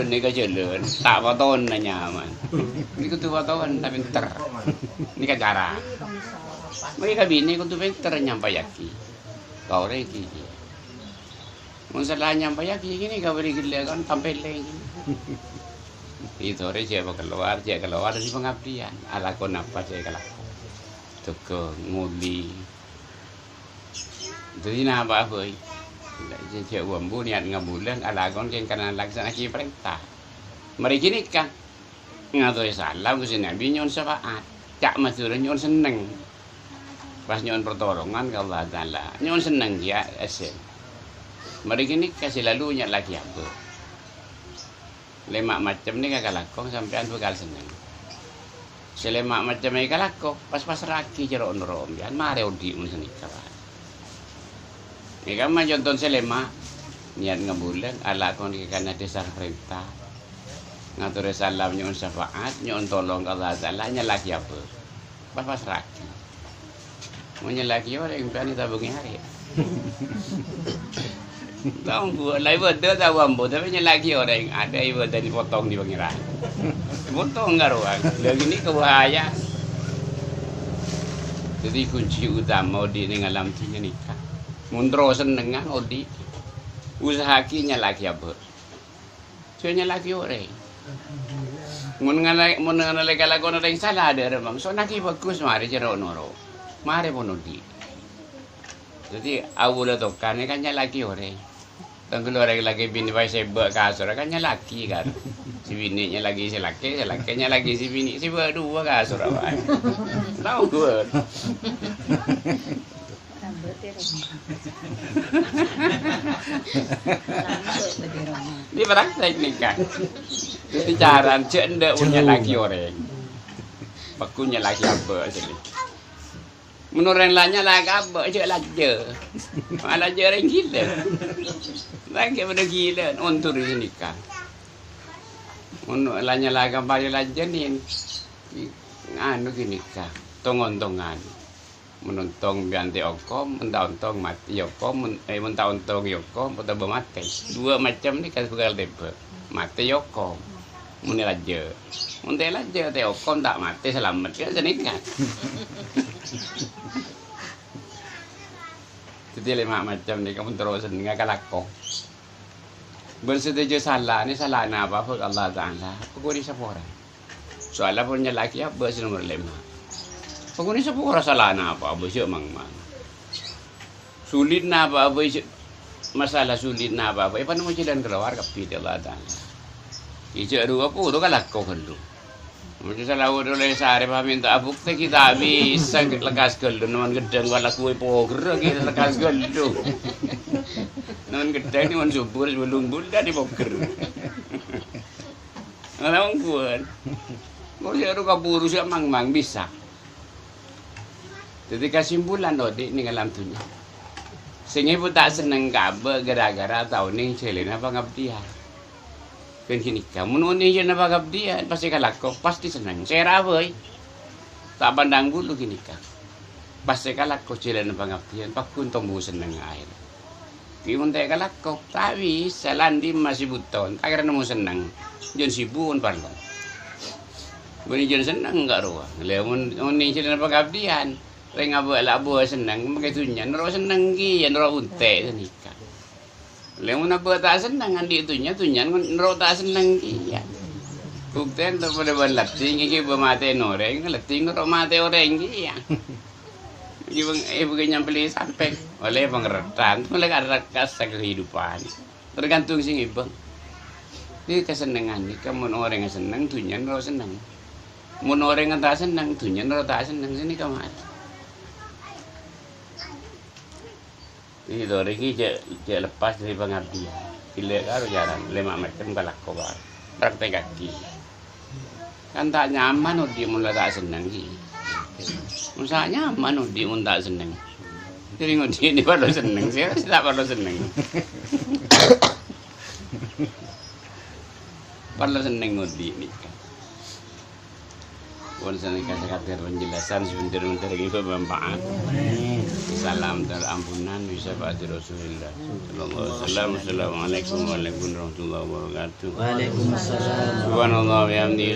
ni ka jalan, tak foton na nyaman. Ni ko tu foton na pinter. Ni ka cara. Mai ka bini ko tu pinter nyampai yaki. Kau reki. Mun salah nyampai yaki gini ka beri gila kan tampil lagi. Itu re je keluar dari pengabdian. Ala kon apa je kala. Tukang nguli. Jadi apa boy? Cek wambu niat ngabulan alagon ken kana laksana ki perintah. Mari kini kan ngatoi salam ke Nabi nyon syafaat. Cak masyhur nyon seneng. Pas nyon pertolongan ke Allah Taala. Nyon seneng dia esen. Mari kini kasih lalu nyak lagi apa? Lemak macam ni kagak lakong sampean bakal seneng. Selemak macam ni kagak lakong pas raki jerok nerom ya mare odi mun senika. Ika mah contoh selema niat ngebulan ala kon kana desa perintah ngatur salam nyon syafaat nyon tolong Allah Taala nyalaki apa pas raki mau nyalaki orang yang berani tabungi hari tahu gua lai betul tahu ambo tapi nyalaki orang yang ada ibu dari potong di pengiran potong enggak ruang lagi ni kebahaya jadi kunci utama di ngalam tinya nikah mundro senengan odi usaha kinya lagi apa soalnya lagi orang mun ngalai kalau kono yang salah ada remang so naki bagus mari jero noro mari ponodi jadi awal tu kan lagi orang tanggal orang lagi bini bayi sebab kasur kan lagi kan si bininya lagi si lakinya lagi si bini si berdua kasur apa tahu gue Ini praktek nikah. Jadi cara cek ndak punya laki orang. Pakunya laki apa sini. Menurut yang lainnya laki apa cek laje. Malah je orang gila. Lagi pada gila untuk nikah. Menurut lainnya laki apa je laje ni. Anu nikah. Tongon-tongan. Menuntong bianti okom, mentauntong mati okom, mentauntong yokom, atau mati. Dua macam ni kan sekali depa. Mati yokom, muni laje. Munte laje te okom tak mati selamat kan senikah. Jadi lima macam ni kamu terus nggak kalakok. Bersetuju salah ni salah apa pun Allah Taala. Pokok ni siapa orang. Soalnya punya laki apa sih nomor 5. Pokoknya siapa orang salah apa besok mang. Sulit apa masalah sulit apa. Apa nama jalan keluar kapi Allah Taala. Ijak dua apa tu kalah kau hendu. Macam salah orang oleh sehari minta bukti kita bisa lekas geldu. Namun gedeng wala kue poker kita lekas geldu. Namun gedeng ni man subur sebelum bulan di poker. Namun kuat. Kau siapa kaburu siapa mang bisa. Jadi kesimpulan odi ni ngalam tunya. Sehingga pun tak seneng kabe gara-gara tahun ni celina pengabdian. Kan kini kamu ni je nak pengabdian pasti kalako pasti senang. Saya boy. Tak pandang bulu kini kan. Pasti kalako celina pengabdian pakun tumbuh senang air. Kimun tak kalako tapi selandi masih buton. Tak kira nemu senang. Jon sibun parlo. Beri jon senang enggak ruang. Lemun ni celina pengabdian. Reng abu senang, pakai tunya, nero senang ki, nero unte senika. Lemun abu tak senang, andi tunya, nero tak senang ki. Buktian tu pada berlatih, ki bermati noreng, latih nero mati orang ki. Ibu nyampe sampai oleh pengertian, oleh rakas kehidupan. Tergantung sing ibu. Ini kesenangan ni, kamu orang yang senang, tunya nero senang. Mun orang yang tak senang, tunya nero tak senang sini kamar. Ini tu lagi je lepas dari pengabdian. Bila karo jarang lima macam galak kobar. Praktek kaki. Kan tak nyaman udi mun tak senang ki. Masa nyaman udi mun tak senang. Jadi ngudi ni perlu senang, saya tak perlu senang. Perlu senang ngudi ni. pun sana kata-kata penjelasan sebentar-bentar ini bermanfaat. Salam terampunan bisa Pak Rasulullah. Assalamualaikum warahmatullahi wabarakatuh. Waalaikumsalam. Subhanallah wa bihamdihi.